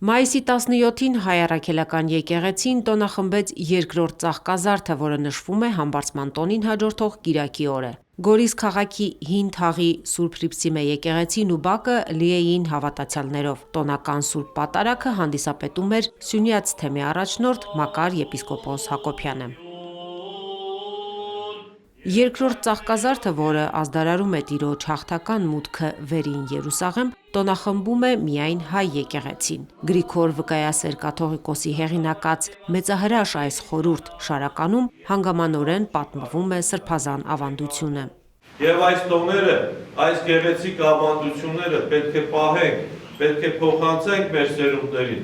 Մայիսի 17-ին հայ առաքելական եկեղեցին տոնախմբեց երկրորդ ծաղկազարդը, որը նշվում է Համբարձման տոնին հաջորդող կիրակի օրը։ Գորիս քաղաքի Հին Թաղի Սուրբ Հռիփսիմե եկեղեցին ու բակը լի էին հավատացյալներով։ Տոնական Սուրբ Պատարագը հանդիսապետում էր Սյունյաց թեմի առաջնորդ Մակար եպիսկոպոս Հակոբյանը։ Երկրորդ ծաղկազարդը, որը ազդարարում է Տիրոջ հաղթական մուտքը վերին Երուսաղեմ, տոնախմբում է միայն հայ եկեղեցին։ Գրիգոր Վկայասեր կաթողիկոսի հեղինակած մեծահրաշ այս խորհուրդ շարականում հանգամանորեն պատմվում է սրբազան ավանդությունը։ Եվ այս տոները, այս գեղեցիկ ավանդությունները պետք է պահենք, պետք է փոխանցենք մեր սերունդներին։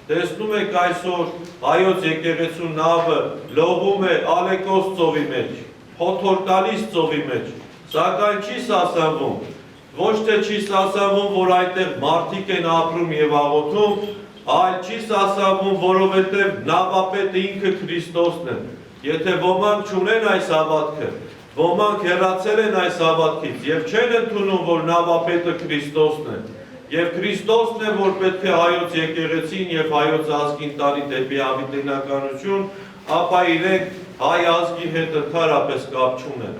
Տեսնում եք այսօր հայոց եկեղեցու նավը լողում է Ալեկոս ծովի մեջ, փոթոր տալիս ծովի մեջ, սակայն չի սասանվում, ոչ թե չի սասանվում, որ այնտեղ մարդիկ են ապրում եւ աղոթում, այլ չի սասանվում, որովհետեւ նավապետը ինքը Քրիստոսն է։ Եթե ոմանք չունեն այս հավատքը, ոմանք հեռացել են այս հավատքից եւ չեն ընդունում, որ նավապետը Քրիստոսն է, եւ Քրիստոսն է, որ պետք է հայոց եկեղեցին եւ հայոց ազգին տանի դեպի հավիտենականություն, ապա իրենք հայ ազգի հետ ընդհանրապես կապ չունեն։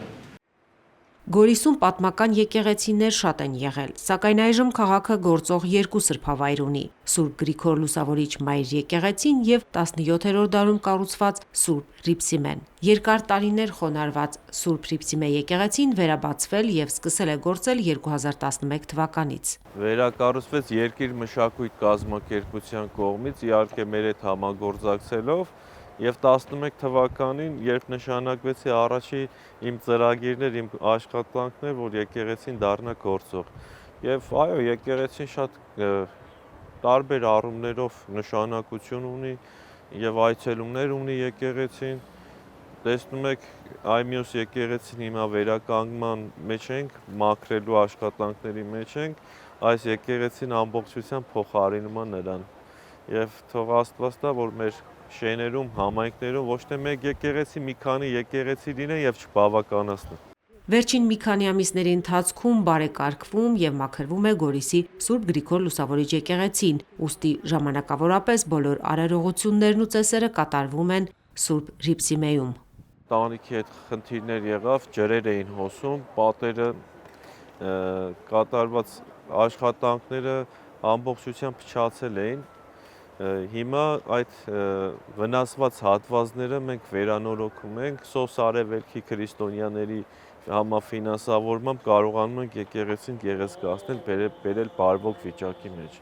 Գորիսում պատմական եկեղեցիներ շատ են եղել, սակայն այժմ քաղաքը գործող երկու սրբավայր ունի՝ Սուրբ Գրիգոր Լուսավորիչ Մայր եկեղեցին եւ 17-րդ դարում կառուցված Սուրբ Հռիփսիմեն։ Երկար տարիներ խոնարհված Սուրբ Հռիփսիմե եկեղեցին վերաբացվել եւ սկսել է գործել 2011 թվականից։ Վերակառուցվեց Երկիր մշակույթ կազմակերպության կողմից, իհարկե մեր հետ համագործակցելով, եւ 11 թվականին, երբ նշանակվեցի առաջի իմ ծրագիրներ, իմ աշխատանքներ, որ եկեղեցին դառնա գործող։ Եվ այո, եկեղեցին շատ տարբեր առումներով նշանակություն ունի եւ այցելումներ ունի եկեղեցին։ Տեսնում եք, այ մյուս եկեղեցին հիմա վերականգնման մեջ ենք, մաքրելու աշխատանքների մեջ ենք, այս եկեղեցին ամբողջությամբ փոխարինում է նրան։ Եվ թող Աստված տա, որ մեր շեներում, համայնքներում ոչ թե մեկ եկեղեցի, մի քանի եկեղեցի լինեն եւ չբավականացնեն։ Վերջին մի քանի ամիսների ընթացքում բարեկարգվում եւ մաքրվում է Գորիսի Սուրբ Գրիգոր Լուսավորիչ եկեղեցին, ուստի ժամանակավորապես բոլոր արարողություններն ու ծեսերը կատարվում են Սուրբ Հռիփսիմեում։ Տանիքի հետ խնդիրներ եղավ, ջրեր էին հոսում, պատերը կատարված աշխատանքները ամբողջությամբ փչացել էին։ Հիմա այդ վնասված հատվածները մենք վերանորոգում ենք, Սոս Արևելքի քրիստոնյաների համաֆինանսավորմամբ կարողանում ենք եկեղեցին գեղեցկացնել, բերել բարվոք վիճակի մեջ։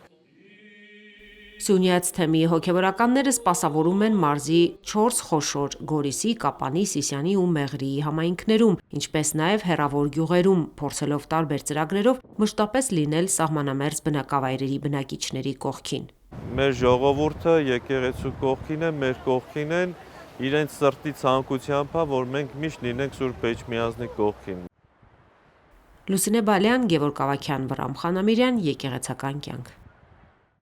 Սյունյաց թեմի հոգևորականները սպասավորում են մարզի 4 խոշոր Գորիսի, Կապանի, Սիսիանի ու Մեղրիի համայնքներում, ինչպես նաև հեռավոր գյուղերում, փորձելով տարբեր ծրագրերով մշտապես լինել սահմանամերձ բնակավայրերի բնակիչների կողքին։ Մեր ժողովուրդը եկեղեցու կողքին է, մեր կողքին են, իրենց սրտի ցանկությամբ է, որ մենք միշտ լինենք Սուրբ Էջմիածնի կողքին։ Լուսինե Բալյան, Գևորգ Ավագյան, Վռամ Խանամիրյան, Եկեղեցական կյանք։